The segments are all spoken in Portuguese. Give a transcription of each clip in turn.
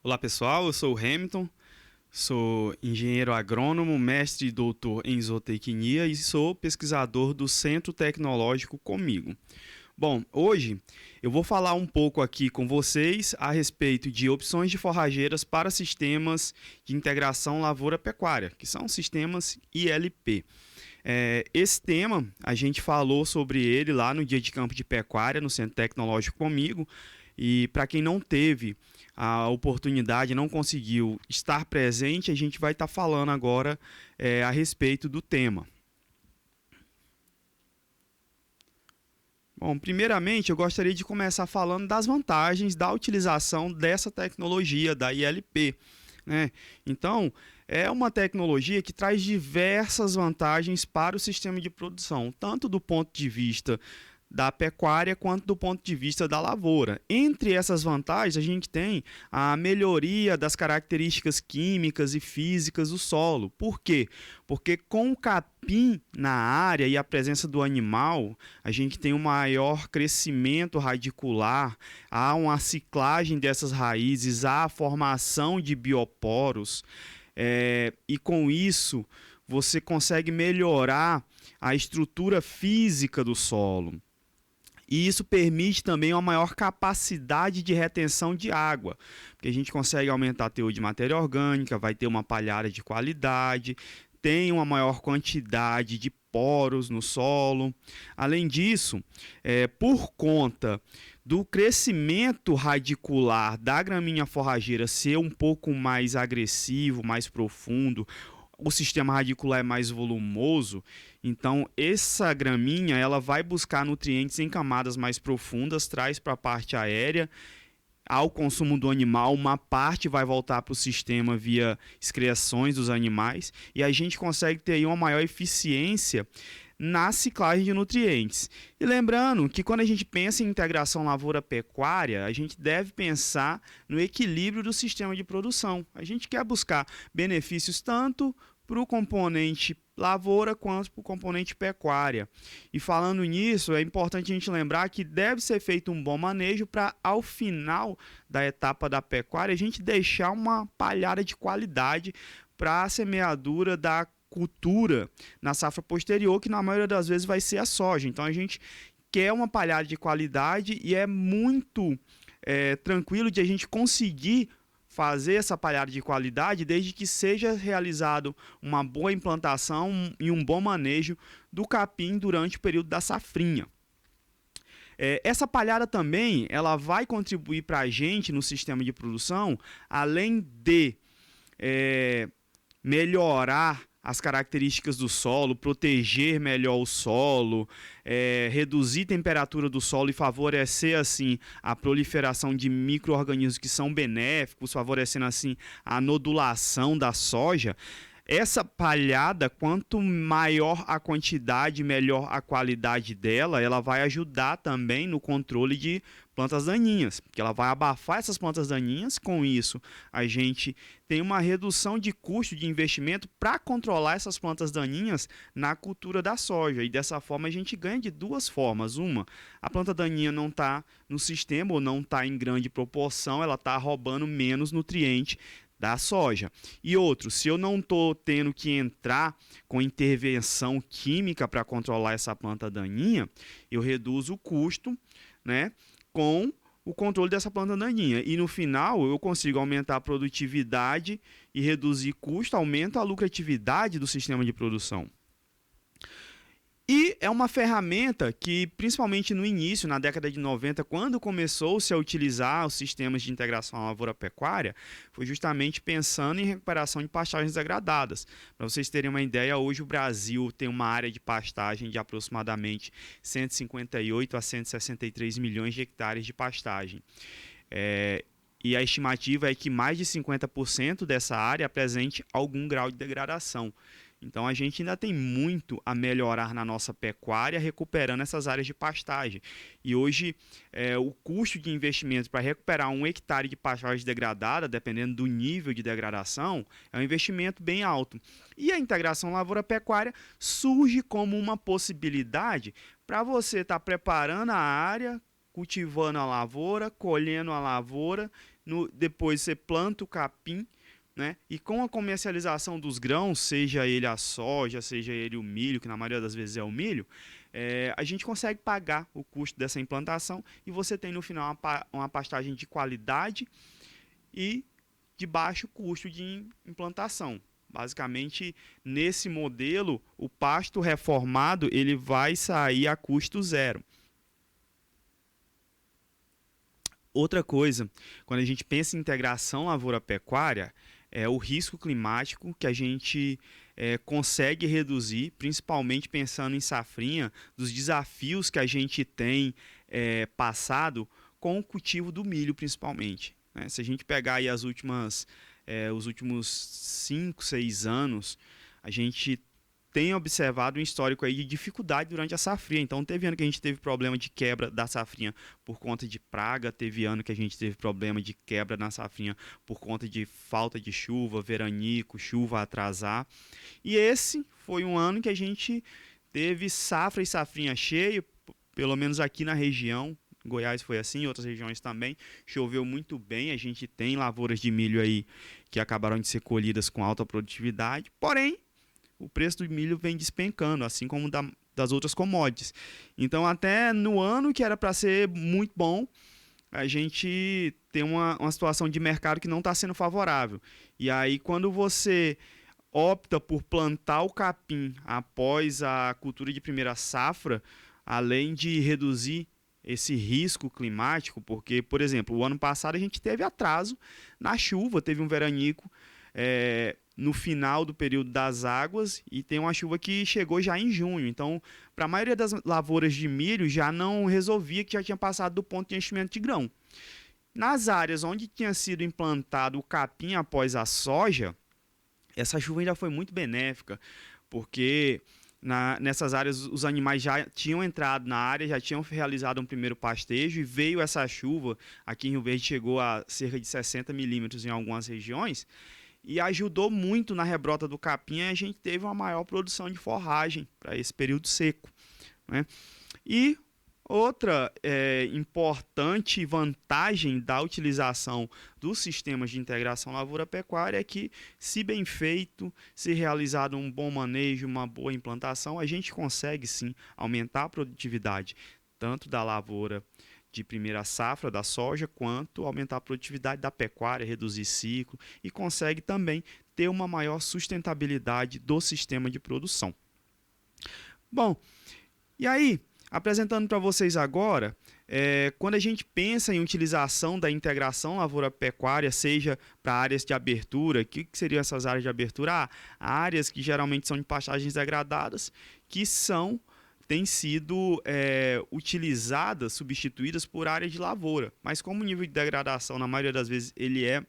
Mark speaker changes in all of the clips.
Speaker 1: Olá pessoal, eu sou o Hamilton, sou engenheiro agrônomo, mestre e doutor em zootecnia e sou pesquisador do Centro Tecnológico Comigo. Bom, hoje eu vou falar um pouco aqui com vocês a respeito de opções de forrageiras para sistemas de integração lavoura-pecuária, que são sistemas ILP. Esse tema, a gente falou sobre ele lá no Dia de Campo de Pecuária, no Centro Tecnológico Comigo, e para quem não teve a oportunidade, não conseguiu estar presente, a gente vai estar falando agora a respeito do tema. Bom, primeiramente eu gostaria de começar falando das vantagens da utilização dessa tecnologia da ILP, né? Então, é uma tecnologia que traz diversas vantagens para o sistema de produção, tanto do ponto de vista da pecuária quanto do ponto de vista da lavoura. Entre essas vantagens, a gente tem a melhoria das características químicas e físicas do solo. Por quê? Porque com o capim na área e a presença do animal, a gente tem um maior crescimento radicular, há uma ciclagem dessas raízes, há a formação de bioporos, e com isso você consegue melhorar a estrutura física do solo. E isso permite também uma maior capacidade de retenção de água, porque a gente consegue aumentar o teor de matéria orgânica, vai ter uma palhada de qualidade, tem uma maior quantidade de poros no solo. Além disso, por conta do crescimento radicular da gramínea forrageira ser um pouco mais agressivo, mais profundo, o sistema radicular é mais volumoso, então essa gramínea ela vai buscar nutrientes em camadas mais profundas, traz para a parte aérea, ao consumo do animal, uma parte vai voltar para o sistema via excreções dos animais, e a gente consegue ter aí uma maior eficiência na ciclagem de nutrientes. E lembrando que quando a gente pensa em integração lavoura-pecuária, a gente deve pensar no equilíbrio do sistema de produção. A gente quer buscar benefícios tanto para o componente lavoura quanto para o componente pecuária. E falando nisso, é importante a gente lembrar que deve ser feito um bom manejo para, ao final da etapa da pecuária, a gente deixar uma palhada de qualidade para a semeadura da cultura na safra posterior, que na maioria das vezes vai ser a soja. Então a gente quer uma palhada de qualidade e é muito tranquilo de a gente conseguir fazer essa palhada de qualidade desde que seja realizado uma boa implantação e um bom manejo do capim durante o período da safrinha. Essa palhada também ela vai contribuir para a gente no sistema de produção, além de melhorar as características do solo, proteger melhor o solo, reduzir a temperatura do solo e favorecer assim a proliferação de micro-organismos que são benéficos, favorecendo assim a nodulação da soja. Essa palhada, quanto maior a quantidade, melhor a qualidade dela, ela vai ajudar também no controle de plantas daninhas, porque ela vai abafar essas plantas daninhas. Com isso, a gente tem uma redução de custo de investimento para controlar essas plantas daninhas na cultura da soja. E dessa forma a gente ganha de duas formas. Uma, a planta daninha não está no sistema ou não está em grande proporção, ela está roubando menos nutriente da soja. E outro, se eu não estou tendo que entrar com intervenção química para controlar essa planta daninha, eu reduzo o custo, né, com o controle dessa planta daninha. E no final eu consigo aumentar a produtividade e reduzir custo, aumenta a lucratividade do sistema de produção. E é uma ferramenta que, principalmente no início, na década de 90, quando começou-se a utilizar os sistemas de integração lavoura-pecuária, foi justamente pensando em recuperação de pastagens degradadas. Para vocês terem uma ideia, hoje o Brasil tem uma área de pastagem de aproximadamente 158 a 163 milhões de hectares de pastagem. E a estimativa é que mais de 50% dessa área apresente algum grau de degradação. Então a gente ainda tem muito a melhorar na nossa pecuária, recuperando essas áreas de pastagem. E hoje o custo de investimento para recuperar 1 hectare de pastagem degradada, dependendo do nível de degradação, é um investimento bem alto. E a integração lavoura-pecuária surge como uma possibilidade para você estar preparando a área, cultivando a lavoura, colhendo a lavoura depois você planta o capim, né? E com a comercialização dos grãos, seja ele a soja, seja ele o milho, que na maioria das vezes é o milho, a gente consegue pagar o custo dessa implantação e você tem no final uma pastagem de qualidade e de baixo custo de implantação. Basicamente, nesse modelo, o pasto reformado ele vai sair a custo zero. Outra coisa, quando a gente pensa em integração lavoura-pecuária, é o risco climático que a gente consegue reduzir, principalmente pensando em safrinha, dos desafios que a gente tem passado com o cultivo do milho, principalmente. Né? Se a gente pegar aí os últimos 5, 6 anos, a gente tem observado um histórico aí de dificuldade durante a safrinha. Então, teve ano que a gente teve problema de quebra da safrinha por conta de praga, teve ano que a gente teve problema de quebra na safrinha por conta de falta de chuva, veranico, chuva atrasar. E esse foi um ano que a gente teve safra e safrinha cheio, pelo menos aqui na região. Goiás foi assim, em outras regiões também. Choveu muito bem, a gente tem lavouras de milho aí que acabaram de ser colhidas com alta produtividade, porém, o preço do milho vem despencando, assim como das outras commodities. Então, até no ano que era para ser muito bom, a gente tem uma situação de mercado que não está sendo favorável. E aí, quando você opta por plantar o capim após a cultura de primeira safra, além de reduzir esse risco climático, porque, por exemplo, o ano passado a gente teve atraso na chuva, teve um veranico no final do período das águas e tem uma chuva que chegou já em junho. Então, para a maioria das lavouras de milho, já não resolvia, que já tinha passado do ponto de enchimento de grão. Nas áreas onde tinha sido implantado o capim após a soja, essa chuva ainda foi muito benéfica, porque nessas áreas os animais já tinham entrado na área, já tinham realizado um primeiro pastejo e veio essa chuva. Aqui em Rio Verde chegou a cerca de 60 milímetros em algumas regiões, e ajudou muito na rebrota do capim, e a gente teve uma maior produção de forragem para esse período seco. Né? E outra importante vantagem da utilização dos sistemas de integração lavoura-pecuária é que, se bem feito, se realizado um bom manejo, uma boa implantação, a gente consegue sim aumentar a produtividade tanto da lavoura de primeira safra da soja, quanto aumentar a produtividade da pecuária, reduzir ciclo e consegue também ter uma maior sustentabilidade do sistema de produção. Bom, e aí, apresentando para vocês agora, quando a gente pensa em utilização da integração lavoura-pecuária, seja para áreas de abertura, o que seriam essas áreas de abertura? Áreas que geralmente são de pastagens degradadas, que têm sido utilizadas, substituídas por áreas de lavoura. Mas como o nível de degradação, na maioria das vezes, ele é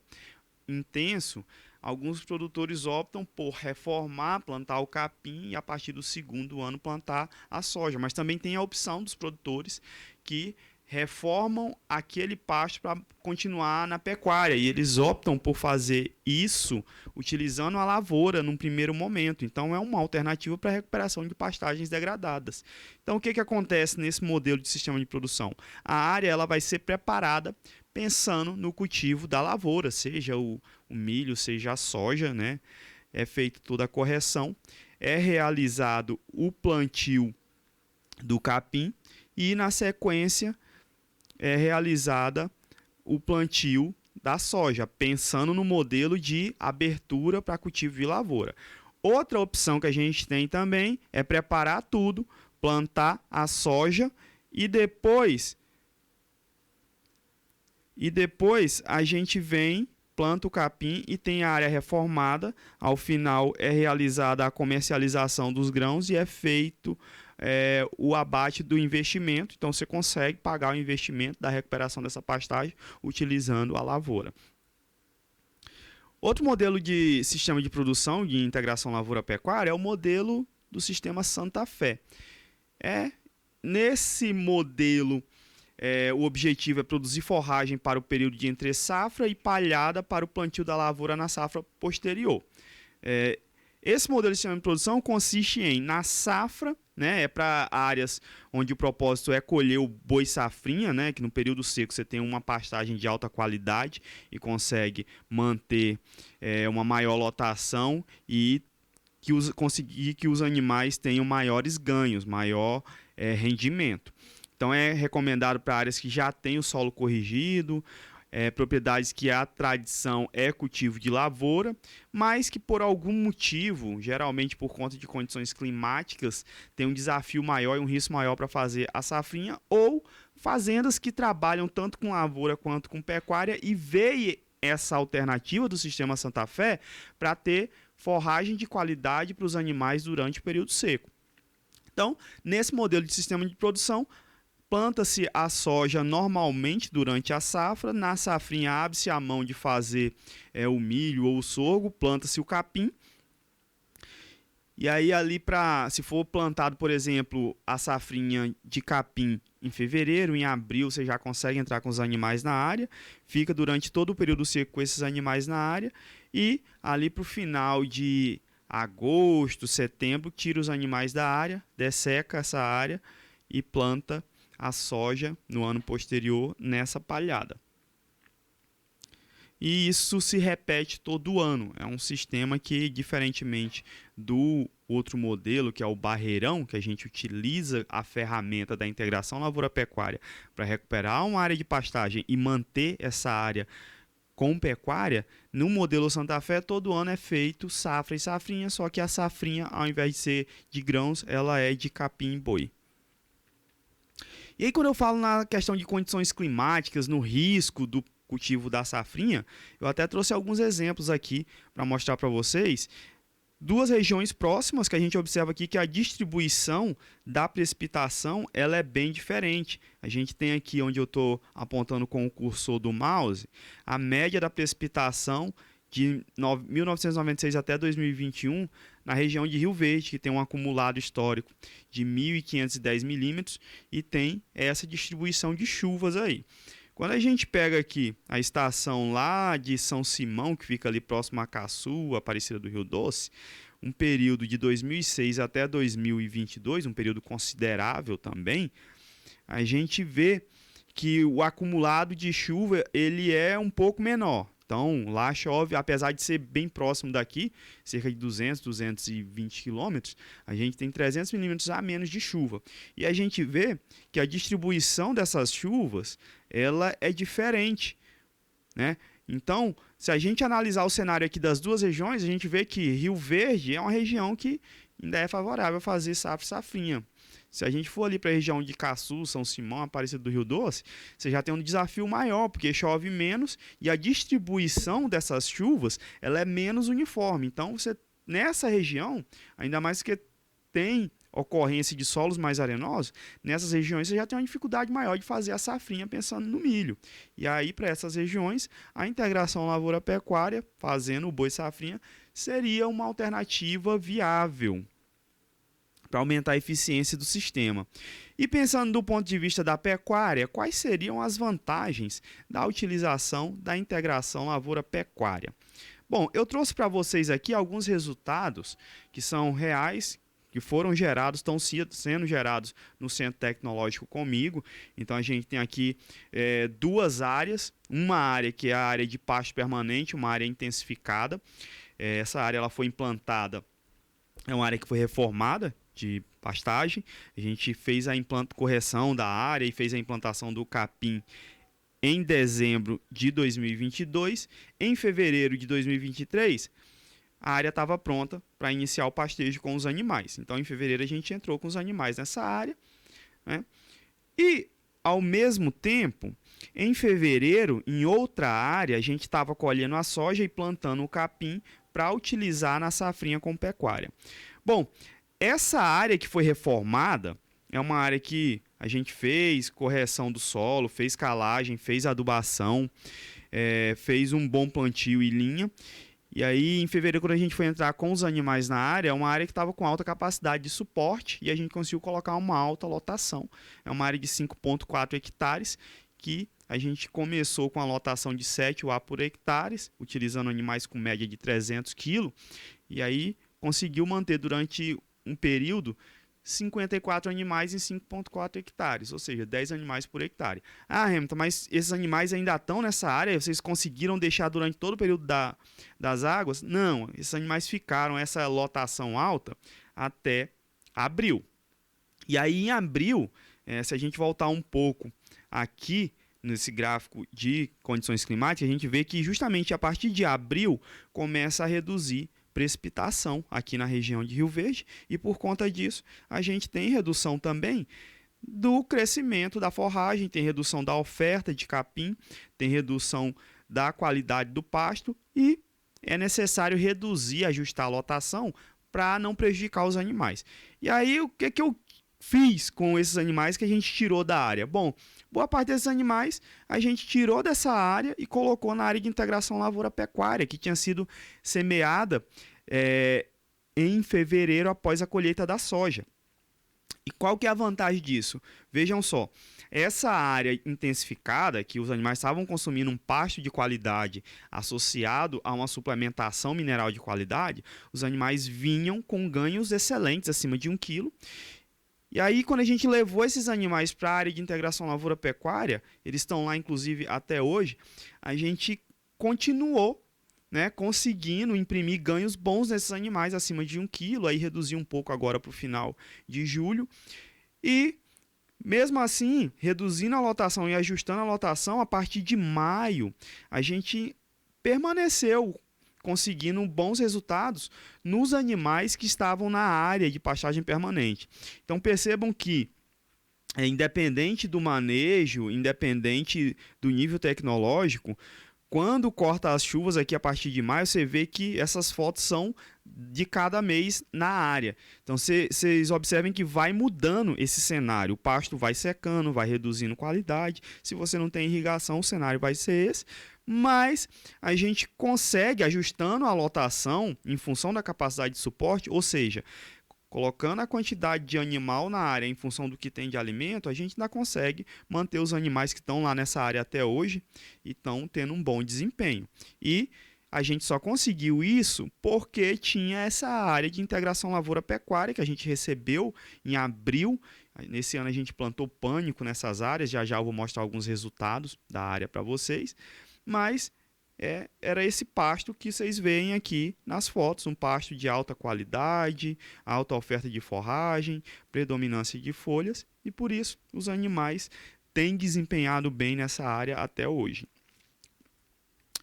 Speaker 1: intenso, alguns produtores optam por reformar, plantar o capim e a partir do segundo ano plantar a soja. Mas também tem a opção dos produtores que reformam aquele pasto para continuar na pecuária, e eles optam por fazer isso utilizando a lavoura num primeiro momento. Então é uma alternativa para a recuperação de pastagens degradadas. Então o que acontece nesse modelo de sistema de produção? A área ela vai ser preparada pensando no cultivo da lavoura, seja o milho, seja a soja, né? É feita toda a correção, é realizado o plantio do capim e na sequência é realizada o plantio da soja, pensando no modelo de abertura para cultivo de lavoura. Outra opção que a gente tem também é preparar tudo, plantar a soja e depois a gente vem, planta o capim e tem a área reformada. Ao final é realizada a comercialização dos grãos e é feito o abate do investimento. Então você consegue pagar o investimento da recuperação dessa pastagem utilizando a lavoura. Outro modelo de sistema de produção de integração lavoura-pecuária é o modelo do sistema Santa Fé. Nesse modelo, o objetivo é produzir forragem para o período de entre-safra e palhada para o plantio da lavoura na safra posterior. Esse modelo de sistema de produção consiste em, na safra, né? É para áreas onde o propósito é colher o boi safrinha, né? Que no período seco você tem uma pastagem de alta qualidade e consegue manter uma maior lotação e conseguir que os animais tenham maiores ganhos, maior rendimento. Então é recomendado para áreas que já têm o solo corrigido, propriedades que a tradição é cultivo de lavoura, mas que por algum motivo, geralmente por conta de condições climáticas, tem um desafio maior e um risco maior para fazer a safrinha, ou fazendas que trabalham tanto com lavoura quanto com pecuária e veem essa alternativa do sistema Santa Fé para ter forragem de qualidade para os animais durante o período seco. Então, nesse modelo de sistema de produção, planta-se a soja normalmente durante a safra, na safrinha abre-se a mão de fazer o milho ou o sorgo, planta-se o capim. E aí se for plantado, por exemplo, a safrinha de capim em fevereiro, em abril você já consegue entrar com os animais na área, fica durante todo o período seco com esses animais na área e ali para o final de agosto, setembro, tira os animais da área, desseca essa área e planta a soja no ano posterior nessa palhada. E isso se repete todo ano. É um sistema que, diferentemente do outro modelo, que é o barreirão, que a gente utiliza a ferramenta da integração lavoura-pecuária para recuperar uma área de pastagem e manter essa área com pecuária, no modelo Santa Fé, todo ano é feito safra e safrinha, só que a safrinha, ao invés de ser de grãos, ela é de capim e boi. E aí, quando eu falo na questão de condições climáticas, no risco do cultivo da safrinha, eu até trouxe alguns exemplos aqui para mostrar para vocês. Duas regiões próximas que a gente observa aqui que a distribuição da precipitação ela é bem diferente. A gente tem aqui onde eu estou apontando com o cursor do mouse, a média da precipitação de 1996 até 2021 na região de Rio Verde, que tem um acumulado histórico de 1.510 milímetros e tem essa distribuição de chuvas aí. Quando a gente pega aqui a estação lá de São Simão, que fica ali próximo a Caçu, Aparecida do Rio Doce, um período de 2006 até 2022, um período considerável também, a gente vê que o acumulado de chuva ele é um pouco menor. Então, lá chove, apesar de ser bem próximo daqui, cerca de 200, 220 quilômetros, a gente tem 300 milímetros a menos de chuva. E a gente vê que a distribuição dessas chuvas, ela é diferente, né? Então, se a gente analisar o cenário aqui das duas regiões, a gente vê que Rio Verde é uma região que ainda é favorável a fazer safra e safrinha. Se a gente for ali para a região de Caçu, São Simão, Aparecida do Rio Doce, você já tem um desafio maior, porque chove menos e a distribuição dessas chuvas ela é menos uniforme. Então, você nessa região, ainda mais que tem ocorrência de solos mais arenosos, nessas regiões você já tem uma dificuldade maior de fazer a safrinha pensando no milho. E aí, para essas regiões, a integração lavoura-pecuária, fazendo o boi safrinha, seria uma alternativa viável para aumentar a eficiência do sistema. E pensando do ponto de vista da pecuária, quais seriam as vantagens da utilização da integração lavoura-pecuária? Bom, eu trouxe para vocês aqui alguns resultados que são reais, que foram gerados, estão sendo gerados no Centro Tecnológico comigo. Então a gente tem aqui duas áreas, uma área que é a área de pasto permanente, uma área intensificada. Essa área ela foi implantada, é uma área que foi reformada de pastagem. A gente fez a correção da área e fez a implantação do capim em dezembro de 2022. Em fevereiro de 2023, a área estava pronta para iniciar o pastejo com os animais. Então, em fevereiro, a gente entrou com os animais nessa área, né? E, ao mesmo tempo, em fevereiro, em outra área, a gente estava colhendo a soja e plantando o capim para utilizar na safrinha com pecuária. Bom, essa área que foi reformada é uma área que a gente fez correção do solo, fez calagem, fez adubação, fez um bom plantio e linha. E aí, em fevereiro, quando a gente foi entrar com os animais na área, é uma área que estava com alta capacidade de suporte e a gente conseguiu colocar uma alta lotação. É uma área de 5,4 hectares que a gente começou com a lotação de 7 UA por hectare, utilizando animais com média de 300 kg. E aí, conseguiu manter durante um período 54 animais em 5,4 hectares, ou seja, 10 animais por hectare. Ah, Hamilton, mas esses animais ainda estão nessa área? Vocês conseguiram deixar durante todo o período das águas? Não, esses animais ficaram essa lotação alta até abril. E aí, em abril, se a gente voltar um pouco aqui nesse gráfico de condições climáticas, a gente vê que justamente a partir de abril começa a reduzir precipitação aqui na região de Rio Verde, e por conta disso a gente tem redução também do crescimento da forragem, tem redução da oferta de capim, tem redução da qualidade do pasto e é necessário reduzir, ajustar a lotação para não prejudicar os animais. E aí o que eu fiz com esses animais que a gente tirou da área? Bom, boa parte desses animais a gente tirou dessa área e colocou na área de integração lavoura-pecuária, que tinha sido semeada em fevereiro após a colheita da soja. E qual que é a vantagem disso? Vejam só, essa área intensificada, que os animais estavam consumindo um pasto de qualidade associado a uma suplementação mineral de qualidade, os animais vinham com ganhos excelentes, acima de 1 quilo. E aí, quando a gente levou esses animais para a área de integração lavoura-pecuária, eles estão lá, inclusive, até hoje, a gente continuou conseguindo imprimir ganhos bons nesses animais, acima de 1 quilo, aí reduziu um pouco agora para o final de julho. E, mesmo assim, reduzindo a lotação e ajustando a lotação, a partir de maio, a gente permaneceu conseguindo bons resultados nos animais que estavam na área de pastagem permanente. Então percebam que, independente do manejo, independente do nível tecnológico, quando corta as chuvas aqui a partir de maio, você vê que essas fotos são de cada mês na área. Então vocês observem que vai mudando esse cenário. O pasto vai secando, vai reduzindo qualidade. Se você não tem irrigação, o cenário vai ser esse. Mas a gente consegue, ajustando a lotação em função da capacidade de suporte, ou seja, colocando a quantidade de animal na área em função do que tem de alimento, a gente ainda consegue manter os animais que estão lá nessa área até hoje e estão tendo um bom desempenho. E a gente só conseguiu isso porque tinha essa área de integração lavoura-pecuária que a gente recebeu em abril. Nesse ano a gente plantou pânico nessas áreas, já eu vou mostrar alguns resultados da área para vocês. Mas era esse pasto que vocês veem aqui nas fotos, um pasto de alta qualidade, alta oferta de forragem, predominância de folhas, e por isso os animais têm desempenhado bem nessa área até hoje.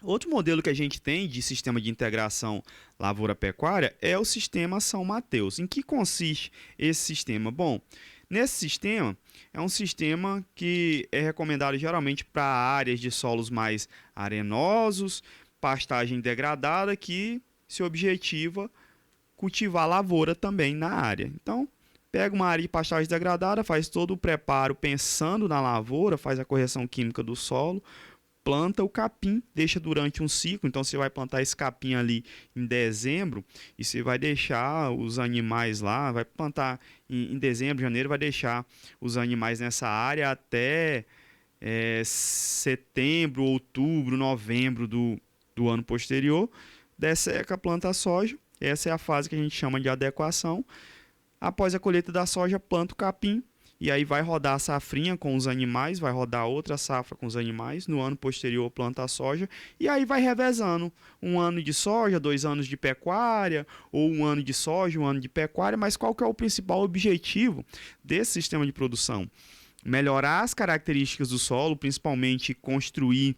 Speaker 1: Outro modelo que a gente tem de sistema de integração lavoura-pecuária é o sistema São Mateus. Em que consiste esse sistema? Bom, nesse sistema, é um sistema que é recomendado geralmente para áreas de solos mais arenosos, pastagem degradada, que se objetiva cultivar lavoura também na área. Então, pega uma área de pastagem degradada, faz todo o preparo pensando na lavoura, faz a correção química do solo, planta o capim, deixa durante um ciclo. Então você vai plantar esse capim ali em dezembro e você vai deixar os animais lá, vai plantar em dezembro, janeiro, vai deixar os animais nessa área até setembro, outubro, novembro do ano posterior. Desseca, planta a soja. Essa é a fase que a gente chama de adequação. Após a colheita da soja, planta o capim. E aí vai rodar a safrinha com os animais, vai rodar outra safra com os animais, no ano posterior planta a soja, e aí vai revezando, um ano de soja, 2 anos de pecuária, ou um ano de soja, um ano de pecuária, mas qual que é o principal objetivo desse sistema de produção? Melhorar as características do solo, principalmente construir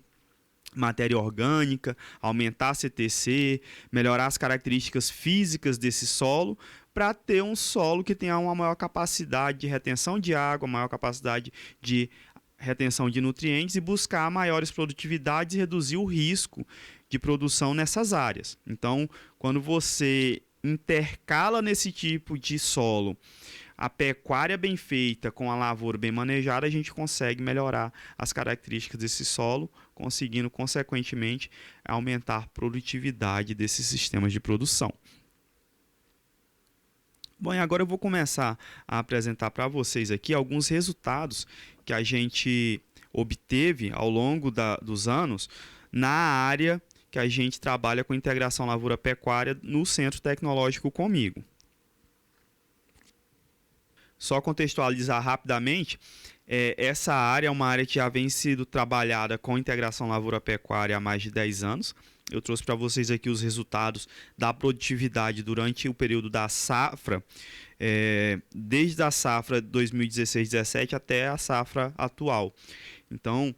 Speaker 1: matéria orgânica, aumentar a CTC, melhorar as características físicas desse solo, para ter um solo que tenha uma maior capacidade de retenção de água, maior capacidade de retenção de nutrientes e buscar maiores produtividades e reduzir o risco de produção nessas áreas. Então, quando você intercala nesse tipo de solo a pecuária bem feita com a lavoura bem manejada, a gente consegue melhorar as características desse solo, conseguindo, consequentemente, aumentar a produtividade desses sistemas de produção. Bom, e agora eu vou começar a apresentar para vocês aqui alguns resultados que a gente obteve ao longo dos anos na área que a gente trabalha com integração lavoura-pecuária no Centro Tecnológico comigo. só contextualizar rapidamente, essa área é uma área que já vem sendo trabalhada com integração lavoura-pecuária há mais de 10 anos. Eu trouxe para vocês aqui os resultados da produtividade durante o período da safra, desde a safra 2016-17 até a safra atual. Então,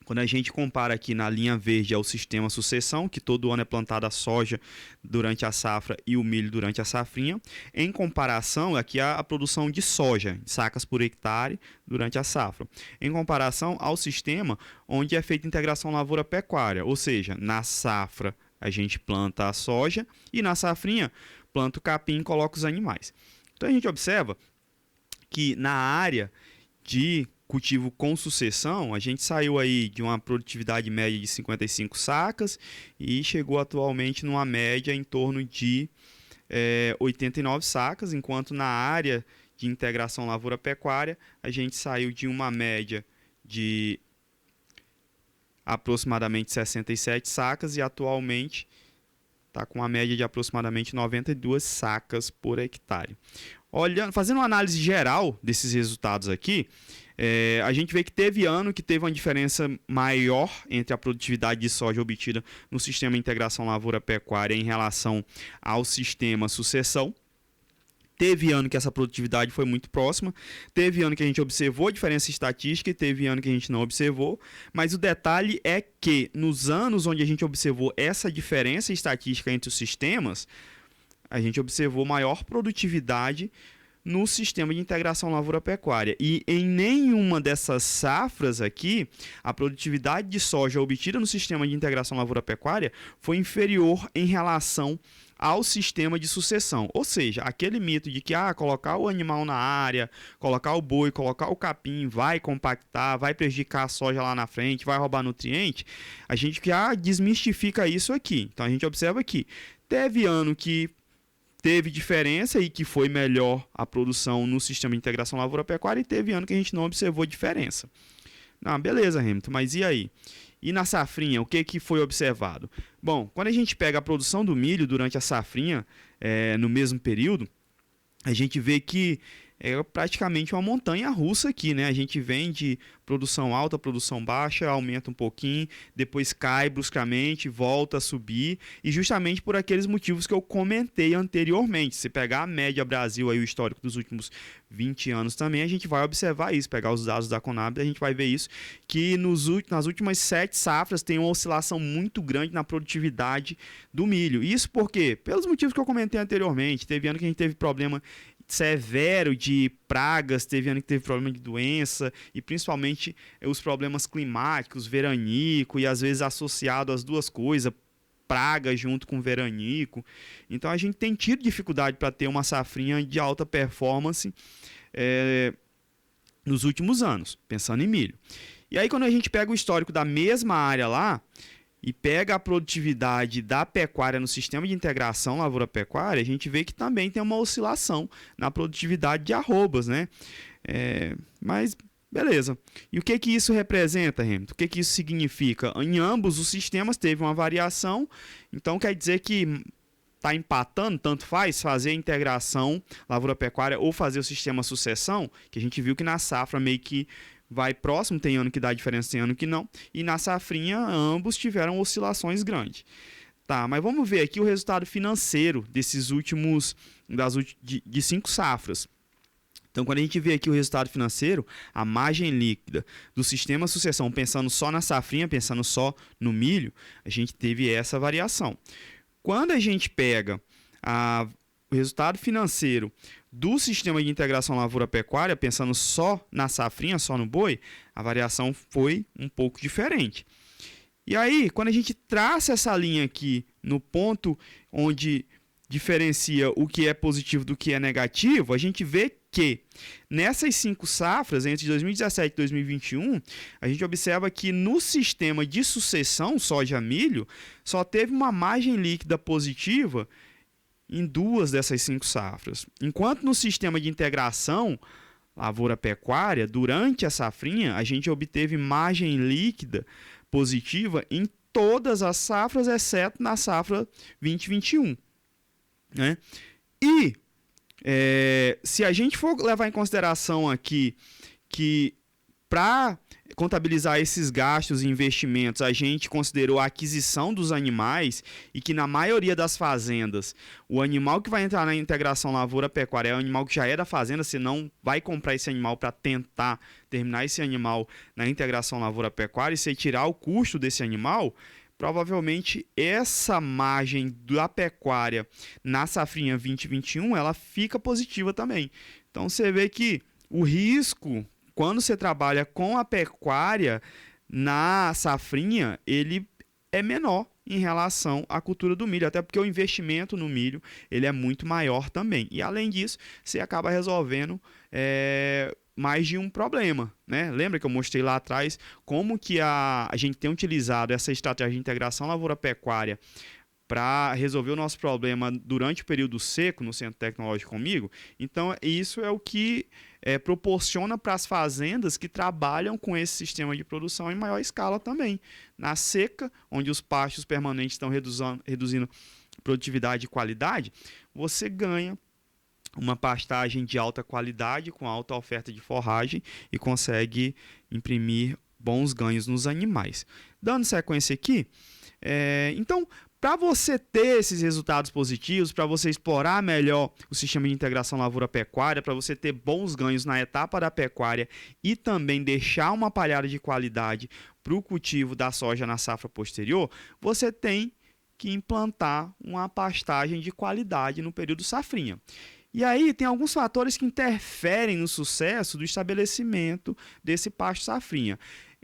Speaker 1: quando a gente compara aqui na linha verde ao sistema sucessão, que todo ano é plantada a soja durante a safra e o milho durante a safrinha, em comparação, aqui a produção de soja, sacas por hectare durante a safra, em comparação ao sistema onde é feita integração lavoura-pecuária, ou seja, na safra a gente planta a soja e na safrinha planta o capim e coloca os animais. Então a gente observa que na área de cultivo com sucessão, a gente saiu aí de uma produtividade média de 55 sacas e chegou atualmente numa média em torno de 89 sacas, enquanto na área de integração lavoura-pecuária a gente saiu de uma média de aproximadamente 67 sacas e atualmente está com uma média de aproximadamente 92 sacas por hectare. Fazendo uma análise geral desses resultados aqui, a gente vê que teve ano que teve uma diferença maior entre a produtividade de soja obtida no sistema de integração lavoura-pecuária em relação ao sistema sucessão. Teve ano que essa produtividade foi muito próxima, teve ano que a gente observou a diferença estatística e teve ano que a gente não observou, mas o detalhe é que nos anos onde a gente observou essa diferença estatística entre os sistemas, a gente observou maior produtividade no sistema de integração lavoura-pecuária. E em nenhuma dessas safras aqui, a produtividade de soja obtida no sistema de integração lavoura-pecuária foi inferior em relação ao sistema de sucessão. Ou seja, aquele mito de que colocar o animal na área, colocar o boi, colocar o capim, vai compactar, vai prejudicar a soja lá na frente, vai roubar nutriente, a gente já desmistifica isso aqui. Então a gente observa aqui, teve ano que teve diferença e que foi melhor a produção no sistema de integração lavoura-pecuária e teve ano que a gente não observou diferença. Beleza, Hamilton, mas e aí? E na safrinha, o que foi observado? Bom, quando a gente pega a produção do milho durante a safrinha, no mesmo período, a gente vê que é praticamente uma montanha russa aqui, né? A gente vem de produção alta, produção baixa, aumenta um pouquinho, depois cai bruscamente, volta a subir, e justamente por aqueles motivos que eu comentei anteriormente. Se pegar a média Brasil, aí, o histórico dos últimos 20 anos também, a gente vai observar isso, pegar os dados da Conab, a gente vai ver isso, que nas últimas 7 safras tem uma oscilação muito grande na produtividade do milho. Isso por quê? Pelos motivos que eu comentei anteriormente. Teve ano que a gente teve problema severo de pragas, teve ano que teve problema de doença e principalmente os problemas climáticos, veranico e às vezes associado às duas coisas, praga junto com veranico. Então a gente tem tido dificuldade para ter uma safrinha de alta performance nos últimos anos, pensando em milho. E aí quando a gente pega o histórico da mesma área lá e pega a produtividade da pecuária no sistema de integração lavoura-pecuária, a gente vê que também tem uma oscilação na produtividade de arrobas, né? Mas, beleza. E o que isso representa, Hamilton? O que isso significa? Em ambos os sistemas teve uma variação, então quer dizer que está empatando, tanto faz fazer a integração lavoura-pecuária ou fazer o sistema sucessão, que a gente viu que na safra meio que vai próximo, tem ano que dá diferença, tem ano que não, e na safrinha ambos tiveram oscilações grandes. Tá, mas vamos ver aqui o resultado financeiro desses últimos, de 5 safras. Então, quando a gente vê aqui o resultado financeiro, a margem líquida do sistema sucessão, pensando só na safrinha, pensando só no milho, a gente teve essa variação. Quando a gente pega o resultado financeiro do sistema de integração lavoura-pecuária, pensando só na safrinha, só no boi, a variação foi um pouco diferente. E aí, quando a gente traça essa linha aqui no ponto onde diferencia o que é positivo do que é negativo, a gente vê que nessas 5 safras, entre 2017 e 2021, a gente observa que no sistema de sucessão soja-milho, só teve uma margem líquida positiva em 2 dessas 5 safras. Enquanto no sistema de integração lavoura-pecuária, durante a safrinha, a gente obteve margem líquida positiva em todas as safras, exceto na safra 2021. Né? E Se a gente for levar em consideração aqui que para contabilizar esses gastos e investimentos, a gente considerou a aquisição dos animais e que na maioria das fazendas, o animal que vai entrar na integração lavoura-pecuária é o animal que já é da fazenda, você não vai comprar esse animal para tentar terminar esse animal na integração lavoura-pecuária e você tirar o custo desse animal, provavelmente essa margem da pecuária na safrinha 2021, ela fica positiva também. Então você vê que o risco quando você trabalha com a pecuária na safrinha, ele é menor em relação à cultura do milho, até porque o investimento no milho ele é muito maior também. E além disso, você acaba resolvendo mais de um problema, né? Lembra que eu mostrei lá atrás como que a gente tem utilizado essa estratégia de integração lavoura-pecuária para resolver o nosso problema durante o período seco no Centro Tecnológico comigo? Então, isso é o que proporciona para as fazendas que trabalham com esse sistema de produção em maior escala também. Na seca, onde os pastos permanentes estão reduzindo produtividade e qualidade, você ganha uma pastagem de alta qualidade, com alta oferta de forragem e consegue imprimir bons ganhos nos animais. Dando sequência aqui, então, para você ter esses resultados positivos, para você explorar melhor o sistema de integração lavoura-pecuária, para você ter bons ganhos na etapa da pecuária e também deixar uma palhada de qualidade para o cultivo da soja na safra posterior, você tem que implantar uma pastagem de qualidade no período safrinha. E aí tem alguns fatores que interferem no sucesso do estabelecimento desse pasto safrinha.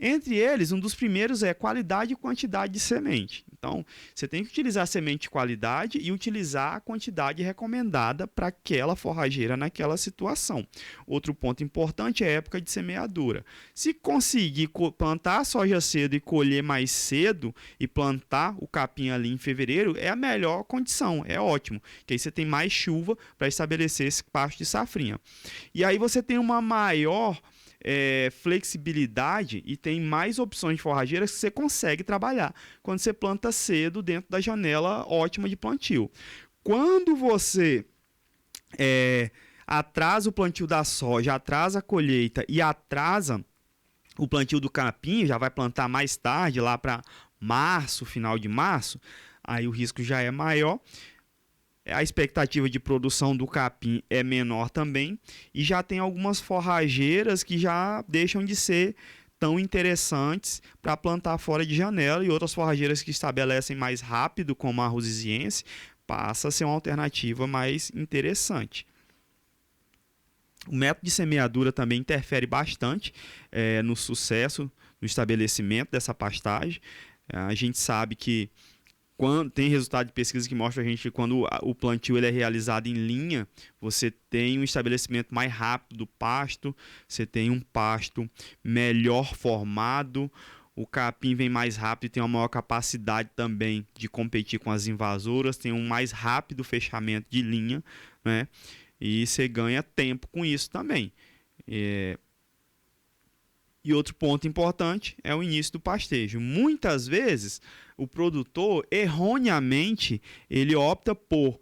Speaker 1: Entre eles, um dos primeiros é qualidade e quantidade de semente. Então, você tem que utilizar semente de qualidade e utilizar a quantidade recomendada para aquela forrageira naquela situação. Outro ponto importante é a época de semeadura. Se conseguir plantar a soja cedo e colher mais cedo e plantar o capim ali em fevereiro, é a melhor condição, é ótimo, que aí você tem mais chuva para estabelecer esse pasto de safrinha. E aí você tem uma maior flexibilidade e tem mais opções de forrageiras que você consegue trabalhar quando você planta cedo dentro da janela ótima de plantio. Quando você atrasa o plantio da soja, atrasa a colheita e atrasa o plantio do capim, já vai plantar mais tarde, lá para março, final de março, aí o risco já é maior. A expectativa de produção do capim é menor também e já tem algumas forrageiras que já deixam de ser tão interessantes para plantar fora de janela e outras forrageiras que estabelecem mais rápido, como a Rosiziense, passa a ser uma alternativa mais interessante. O método de semeadura também interfere bastante no sucesso, no estabelecimento dessa pastagem. A gente sabe que tem resultado de pesquisa que mostra a gente que quando o plantio ele é realizado em linha, você tem um estabelecimento mais rápido do pasto, você tem um pasto melhor formado, o capim vem mais rápido e tem uma maior capacidade também de competir com as invasoras, tem um mais rápido fechamento de linha, né? E você ganha tempo com isso também. E outro ponto importante é o início do pastejo. Muitas vezes, o produtor, erroneamente, ele opta por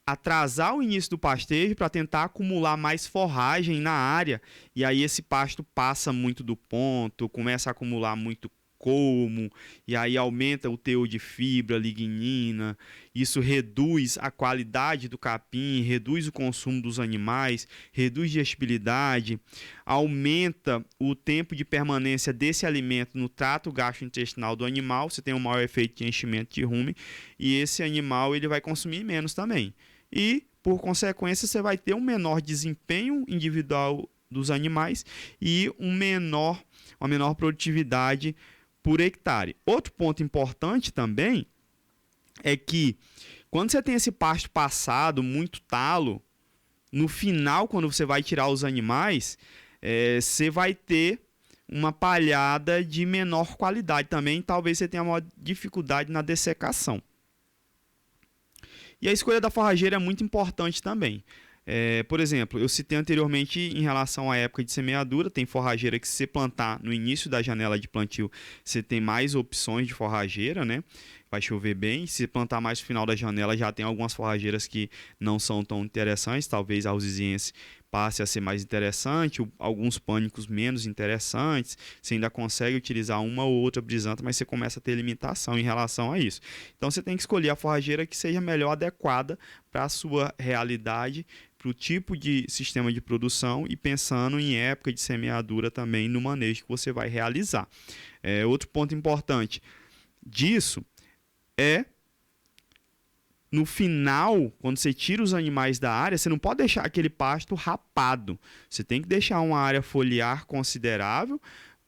Speaker 1: atrasar o início do pastejo para tentar acumular mais forragem na área. E aí esse pasto passa muito do ponto, começa a acumular muito colmo, e aí aumenta o teor de fibra, lignina. Isso reduz a qualidade do capim, reduz o consumo dos animais, reduz a digestibilidade, aumenta o tempo de permanência desse alimento no trato gastrointestinal do animal. Você tem um maior efeito de enchimento de rumen e esse animal ele vai consumir menos também. E, por consequência, você vai ter um menor desempenho individual dos animais e uma menor produtividade por hectare. Outro ponto importante também é que quando você tem esse pasto passado, muito talo, no final, quando você vai tirar os animais, você vai ter uma palhada de menor qualidade também. Talvez você tenha maior dificuldade na dessecação. E a escolha da forrageira é muito importante também. Por exemplo, eu citei anteriormente em relação à época de semeadura, tem forrageira que se você plantar no início da janela de plantio, você tem mais opções de forrageira, né? vai chover bem. Se plantar mais no final da janela, já tem algumas forrageiras que não são tão interessantes. Talvez a Rusiziense passe a ser mais interessante, alguns pânicos menos interessantes. Você ainda consegue utilizar uma ou outra brisanta, mas você começa a ter limitação em relação a isso. Então você tem que escolher a forrageira que seja melhor adequada para a sua realidade, para o tipo de sistema de produção e pensando em época de semeadura também no manejo que você vai realizar. Outro ponto importante disso é no final, quando você tira os animais da área, você não pode deixar aquele pasto rapado. Você tem que deixar uma área foliar considerável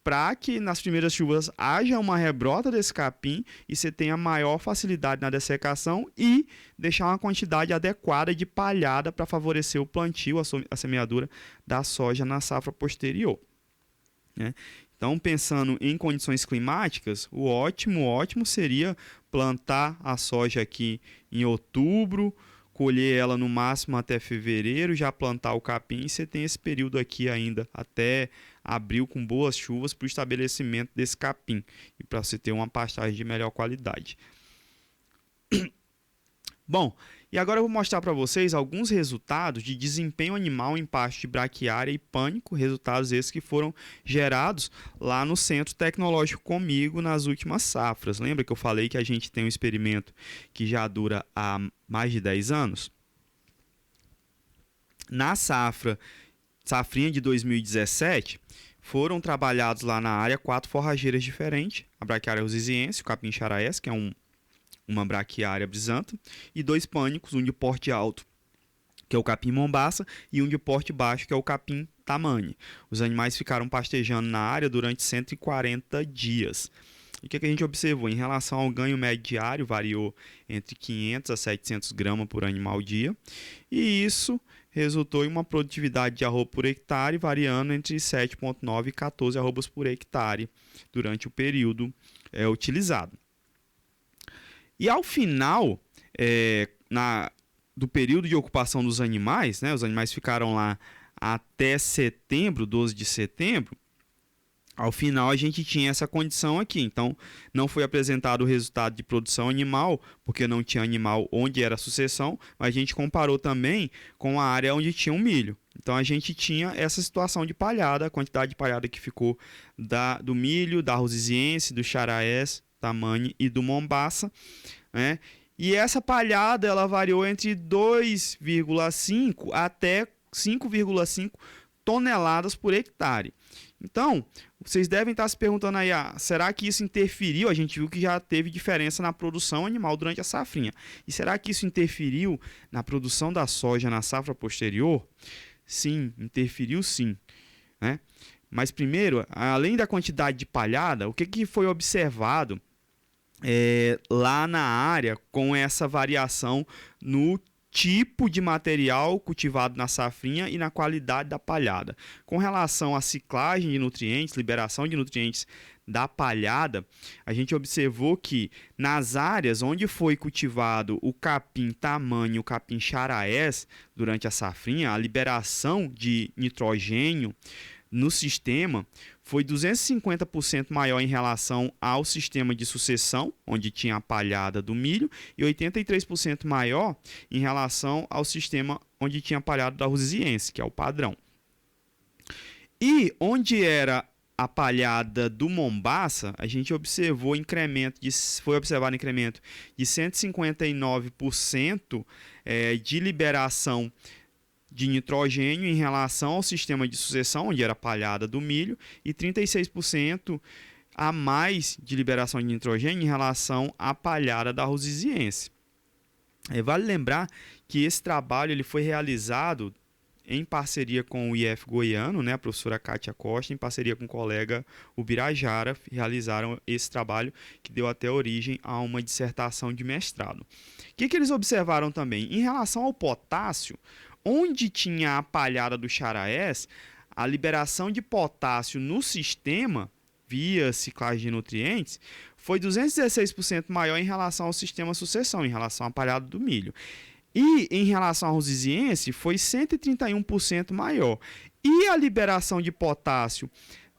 Speaker 1: para que nas primeiras chuvas haja uma rebrota desse capim e você tenha maior facilidade na dessecação e deixar uma quantidade adequada de palhada para favorecer o plantio, a semeadura da soja na safra posterior, né? Então, pensando em condições climáticas, o ótimo seria plantar a soja aqui em outubro, colher ela no máximo até fevereiro, já plantar o capim e você tem esse período aqui ainda até abril com boas chuvas para o estabelecimento desse capim e para você ter uma pastagem de melhor qualidade. Bom, e agora eu vou mostrar para vocês alguns resultados de desempenho animal em pasto de braquiária e pânico, resultados esses que foram gerados lá no Centro Tecnológico comigo nas últimas safras. Lembra que eu falei que a gente tem um experimento que já dura há mais de 10 anos? Na safrinha de 2017, foram trabalhados lá na área 4 forrageiras diferentes, a braquiária rusiziense, o capim charaense, que é uma braquiária brisanta, e 2 pânicos, um de porte alto, que é o capim mombaça, e um de porte baixo, que é o capim tamane. Os animais ficaram pastejando na área durante 140 dias. E o que a gente observou? Em relação ao ganho médio diário, variou entre 500 a 700 gramas por animal dia, e isso resultou em uma produtividade de arroba por hectare variando entre 7,9 e 14 arrobas por hectare durante o período utilizado. E ao final do período de ocupação dos animais, né, os animais ficaram lá até setembro, 12 de setembro, ao final a gente tinha essa condição aqui. Então, não foi apresentado o resultado de produção animal, porque não tinha animal onde era a sucessão, mas a gente comparou também com a área onde tinha o milho. Então, a gente tinha essa situação de palhada, a quantidade de palhada que ficou do milho, da rusiziense, do charaés, tamane e do mombaça, né? E essa palhada ela variou entre 2,5 até 5,5 toneladas por hectare. Então, vocês devem estar se perguntando aí, será que isso interferiu? A gente viu que já teve diferença na produção animal durante a safrinha. E será que isso interferiu na produção da soja na safra posterior? Sim, interferiu sim, né? Mas primeiro, além da quantidade de palhada, o que foi observado lá na área com essa variação no tipo de material cultivado na safrinha e na qualidade da palhada? Com relação à ciclagem de nutrientes, liberação de nutrientes da palhada, a gente observou que nas áreas onde foi cultivado o capim tamane e o capim charaés durante a safrinha, a liberação de nitrogênio no sistema foi 250% maior em relação ao sistema de sucessão, onde tinha a palhada do milho, e 83% maior em relação ao sistema onde tinha a palhada da rusiziense, que é o padrão. E onde era a palhada do mombaça, a gente observou foi observado incremento de 159% de liberação de nitrogênio em relação ao sistema de sucessão, onde era a palhada do milho, e 36% a mais de liberação de nitrogênio em relação à palhada da rusiziense. Vale lembrar que esse trabalho ele foi realizado em parceria com o IF Goiano, né, a professora Kátia Costa, em parceria com o colega Ubirajara, realizaram esse trabalho que deu até origem a uma dissertação de mestrado. O que eles observaram também? Em relação ao potássio, onde tinha a palhada do charaés, a liberação de potássio no sistema, via ciclagem de nutrientes, foi 216% maior em relação ao sistema sucessão, em relação à palhada do milho. E em relação à rusiziense, foi 131% maior. E a liberação de potássio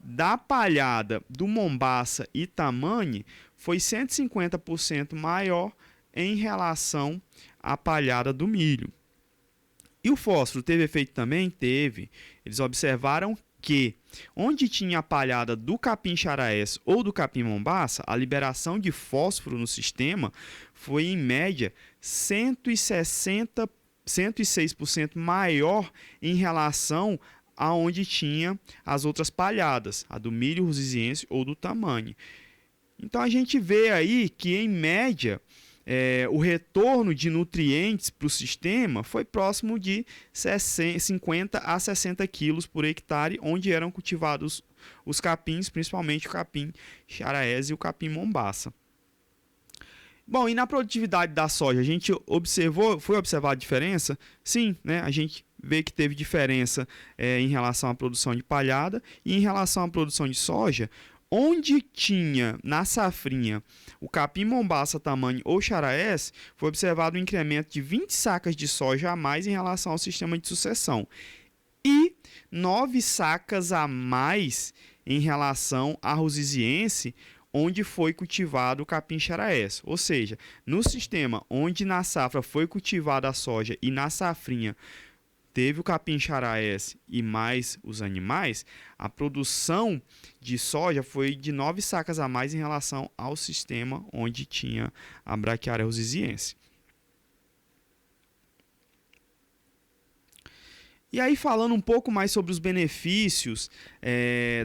Speaker 1: da palhada do mombaça e tamane foi 150% maior em relação à palhada do milho. E o fósforo teve efeito também? Teve. Eles observaram que onde tinha a palhada do capim-charaés ou do capim-mombaça, a liberação de fósforo no sistema foi em média 106% maior em relação a onde tinha as outras palhadas, a do milho rusiziense ou do tamanho. Então a gente vê aí que, em média, o retorno de nutrientes para o sistema foi próximo de 50 a 60 quilos por hectare, onde eram cultivados os capins, principalmente o capim-charaés e o capim-mombaça. Bom, e na produtividade da soja, a gente foi observada diferença? Sim, né? A gente vê que teve diferença em relação à produção de palhada e em relação à produção de soja. Onde tinha na safrinha o capim-mombaça tamanho ou charaés, foi observado um incremento de 20 sacas de soja a mais em relação ao sistema de sucessão e 9 sacas a mais em relação à rusiziense, onde foi cultivado o capim-charaés. Ou seja, no sistema onde na safra foi cultivada a soja e na safrinha teve o capim-charaés e mais os animais, a produção de soja foi de 9 sacas a mais em relação ao sistema onde tinha a braquiária rusiziense. E aí, falando um pouco mais sobre os benefícios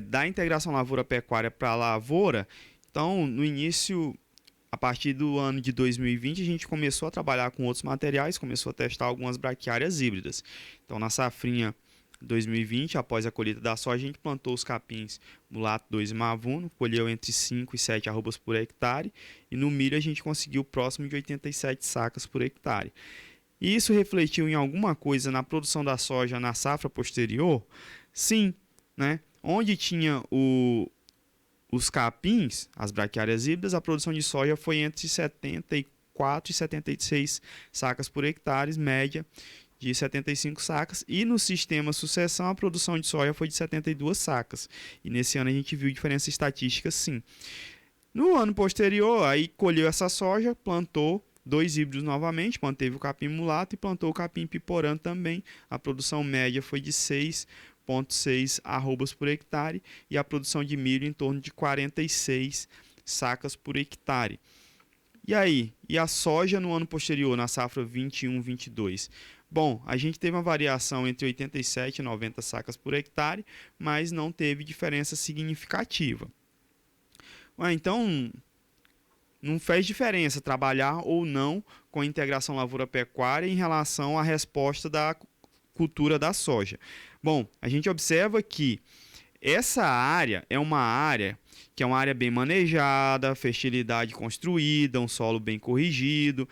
Speaker 1: da integração lavoura-pecuária para a lavoura, então, no início, a partir do ano de 2020, a gente começou a trabalhar com outros materiais, começou a testar algumas braquiárias híbridas. Então, na safrinha 2020, após a colheita da soja, a gente plantou os capins Mulato 2 e Mavuno, colheu entre 5 e 7 arrobas por hectare, e no milho a gente conseguiu próximo de 87 sacas por hectare. E isso refletiu em alguma coisa na produção da soja na safra posterior? Sim, né? Onde tinha os capins, as braquiárias híbridas, a produção de soja foi entre 74 e 76 sacas por hectare, média de 75 sacas, e no sistema sucessão a produção de soja foi de 72 sacas. E nesse ano a gente viu diferença estatística, sim. No ano posterior, aí colheu essa soja, plantou 2 híbridos novamente, manteve o capim mulato e plantou o capim piporã também. A produção média foi de 6,6 arrobas por hectare e a produção de milho em torno de 46 sacas por hectare. E aí? E a soja no ano posterior, na safra 21-22? Bom, a gente teve uma variação entre 87 e 90 sacas por hectare, mas não teve diferença significativa. Então, não fez diferença trabalhar ou não com a integração lavoura-pecuária em relação à resposta da cultura da soja. Bom, a gente observa que essa área é uma área que é uma área bem manejada, fertilidade construída, um solo bem corrigido.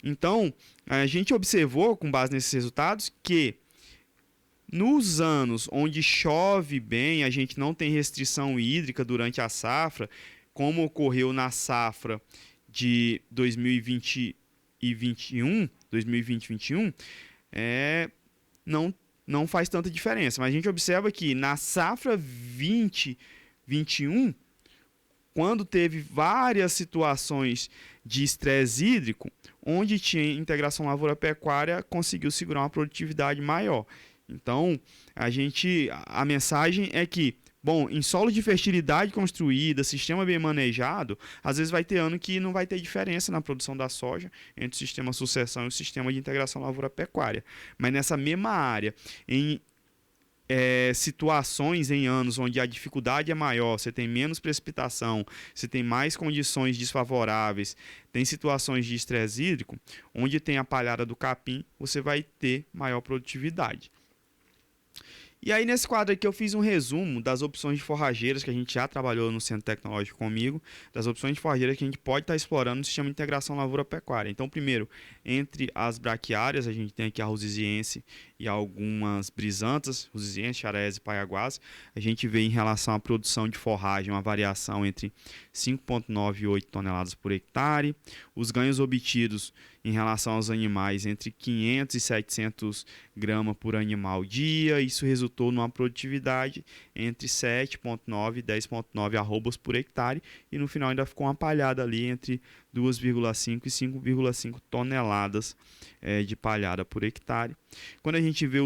Speaker 1: Então, a gente observou, com base nesses resultados, que nos anos onde chove bem, a gente não tem restrição hídrica durante a safra, como ocorreu na safra de 2020 e 2021, não faz tanta diferença. Mas a gente observa que na safra 2021, quando teve várias situações de estresse hídrico, onde tinha integração lavoura-pecuária, conseguiu segurar uma produtividade maior. Então, a mensagem é que, bom, em solo de fertilidade construída, sistema bem manejado, às vezes vai ter ano que não vai ter diferença na produção da soja entre o sistema sucessão e o sistema de integração lavoura-pecuária. Mas nessa mesma área, em situações em anos onde a dificuldade é maior, você tem menos precipitação, você tem mais condições desfavoráveis, tem situações de estresse hídrico, onde tem a palhada do capim, você vai ter maior produtividade. E aí, nesse quadro aqui, eu fiz um resumo das opções de forrageiras que a gente já trabalhou no Centro Tecnológico comigo, das opções de forrageiras que a gente pode estar explorando no sistema de integração lavoura-pecuária. Então, primeiro, entre as braquiárias, a gente tem aqui a rusiziense e algumas brisantas, rusiziense, charaés e paiaguás. A gente vê em relação à produção de forragem uma variação entre 5,9 e 8 toneladas por hectare. Os ganhos obtidos em relação aos animais entre 500 e 700 gramas por animal dia. Isso resultou numa produtividade entre 7,9 e 10,9 arrobas por hectare, e no final ainda ficou uma palhada ali entre 2,5 e 5,5 toneladas de palhada por hectare. Quando a gente vê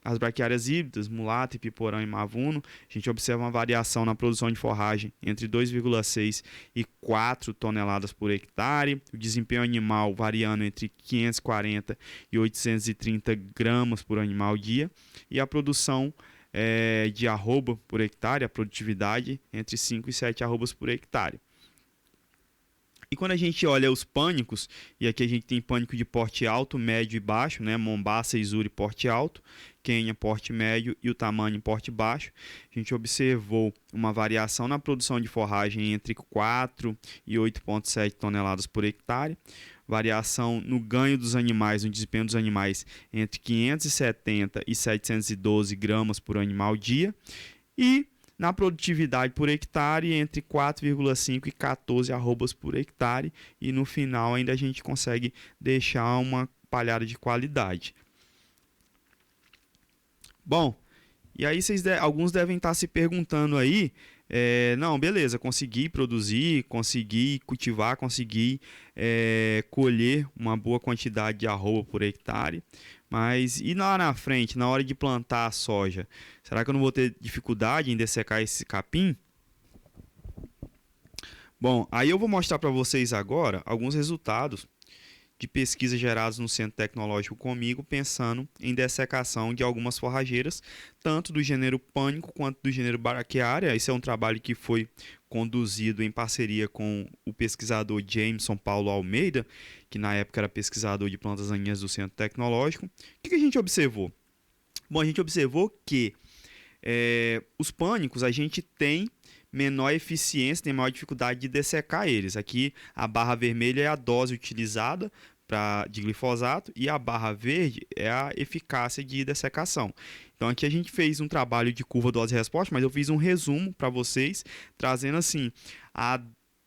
Speaker 1: as braquiárias híbridas, mulata, piporão e mavuno, a gente observa uma variação na produção de forragem entre 2,6 e 4 toneladas por hectare, o desempenho animal variando entre 540 e 830 gramas por animal dia, e a produção de arroba por hectare, a produtividade entre 5 e 7 arrobas por hectare. E quando a gente olha os pânicos, e aqui a gente tem pânico de porte alto, médio e baixo, né? Mombaça, Isuri, porte alto, Quênia, porte médio e o tamanho, porte baixo. A gente observou uma variação na produção de forragem entre 4 e 8,7 toneladas por hectare, variação no ganho dos animais, no desempenho dos animais entre 570 e 712 gramas por animal dia, e na produtividade por hectare entre 4,5 e 14 arrobas por hectare, e no final ainda a gente consegue deixar uma palhada de qualidade. Bom, e aí alguns devem estar se perguntando aí, não, beleza, consegui produzir, consegui cultivar, consegui colher uma boa quantidade de arroba por hectare, mas e lá na frente, na hora de plantar a soja, será que eu não vou ter dificuldade em dessecar esse capim? Bom, aí eu vou mostrar para vocês agora alguns resultados de pesquisa gerados no Centro Tecnológico comigo, pensando em dessecação de algumas forrageiras, tanto do gênero pânico quanto do gênero braquiária. Esse é um trabalho que foi conduzido em parceria com o pesquisador Jameson Paulo Almeida, que na época era pesquisador de plantas daninhas do Centro Tecnológico. O que a gente observou? Bom, a gente observou que os pânicos a gente tem menor eficiência, tem maior dificuldade de dessecar eles. Aqui a barra vermelha é a dose utilizada de glifosato e a barra verde é a eficácia de dessecação. Então aqui a gente fez um trabalho de curva dose-resposta, mas eu fiz um resumo para vocês, trazendo assim a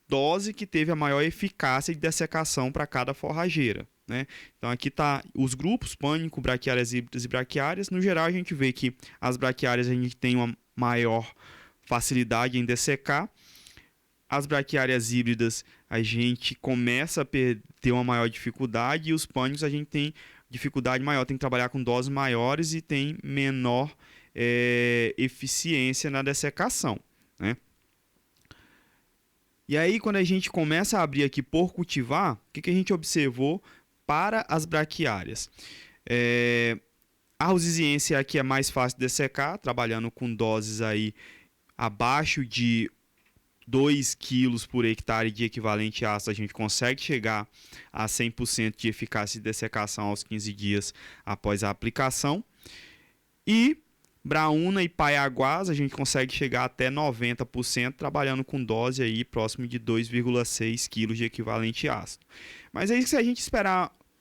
Speaker 1: dose que teve a maior eficácia de dessecação para cada forrageira, né? Então aqui está os grupos, pânico, braquiárias híbridas e braquiárias. No geral a gente vê que as braquiárias a gente tem uma maior facilidade em dessecar. As braquiárias híbridas a gente começa a ter uma maior dificuldade, e os pânicos a gente tem dificuldade maior, tem que trabalhar com doses maiores e tem menor eficiência na dessecação, né? E aí quando a gente começa a abrir aqui por cultivar, o que a gente observou para as braquiárias? A rosiziense aqui é mais fácil de dessecar, trabalhando com doses aí abaixo de 2 kg por hectare de equivalente ácido, a gente consegue chegar a 100% de eficácia de dessecação aos 15 dias após a aplicação. E Braúna e Paiaguás a gente consegue chegar até 90%, trabalhando com dose aí próximo de 2,6 kg de equivalente ácido. Mas aí, se a gente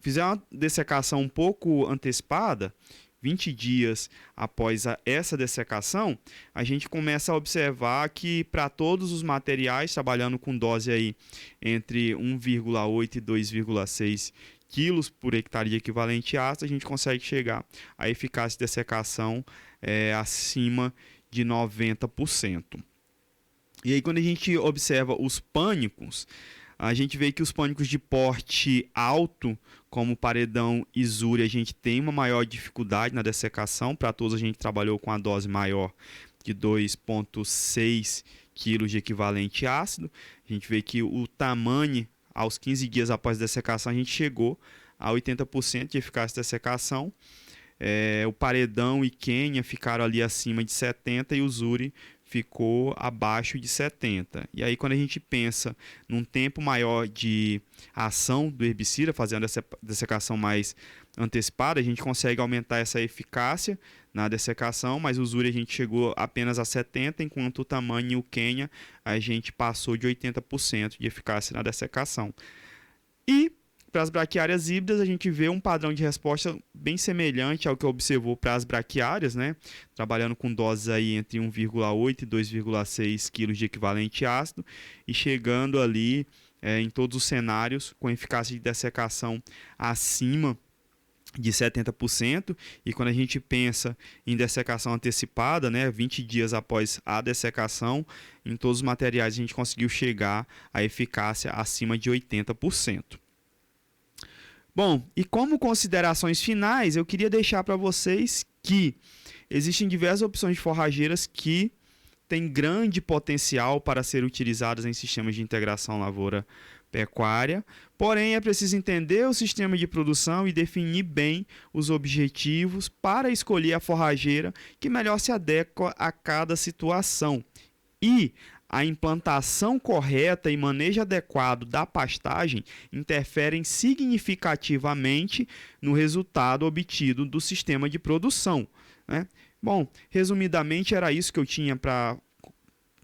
Speaker 1: fizer uma dessecação um pouco antecipada, 20 dias após essa dessecação, a gente começa a observar que para todos os materiais, trabalhando com dose aí entre 1,8 e 2,6 quilos por hectare de equivalente ácido, a gente consegue chegar à eficácia de dessecação acima de 90%. E aí quando a gente observa os pânicos, a gente vê que os pânicos de porte alto, como paredão e Isuri, a gente tem uma maior dificuldade na dessecação. Para todos a gente trabalhou com a dose maior de 2,6 kg de equivalente ácido. A gente vê que o tamanho, aos 15 dias após a dessecação, a gente chegou a 80% de eficácia de dessecação. O paredão e Quênia ficaram ali acima de 70% e o Isuri ficou abaixo de 70%. E aí quando a gente pensa num tempo maior de ação do herbicida, fazendo essa dessecação mais antecipada, a gente consegue aumentar essa eficácia na dessecação, mas o Isuri a gente chegou apenas a 70%, enquanto o tamanho e o Quênia a gente passou de 80% de eficácia na dessecação. E para as braquiárias híbridas, a gente vê um padrão de resposta bem semelhante ao que observou para as braquiárias, né? Trabalhando com doses aí entre 1,8 e 2,6 kg de equivalente ácido e chegando ali em todos os cenários, com eficácia de dessecação acima de 70%, e quando a gente pensa em dessecação antecipada, né, 20 dias após a dessecação, em todos os materiais a gente conseguiu chegar à eficácia acima de 80%. Bom, e como considerações finais, eu queria deixar para vocês que existem diversas opções de forrageiras que têm grande potencial para ser utilizadas em sistemas de integração lavoura-pecuária, porém é preciso entender o sistema de produção e definir bem os objetivos para escolher a forrageira que melhor se adequa a cada situação. E a implantação correta e manejo adequado da pastagem interferem significativamente no resultado obtido do sistema de produção, né? Bom, resumidamente era isso que eu tinha para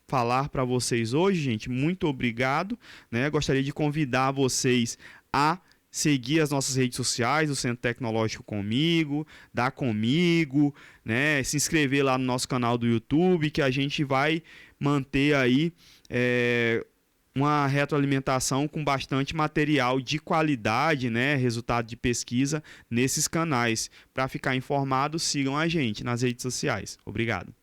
Speaker 1: falar para vocês hoje, gente. Muito obrigado, né? Gostaria de convidar vocês a seguir as nossas redes sociais, o Centro Tecnológico Comigo, da Comigo, né? Se inscrever lá no nosso canal do YouTube, que a gente vai manter aí uma retroalimentação com bastante material de qualidade, né? Resultado de pesquisa nesses canais. Para ficar informado, sigam a gente nas redes sociais. Obrigado.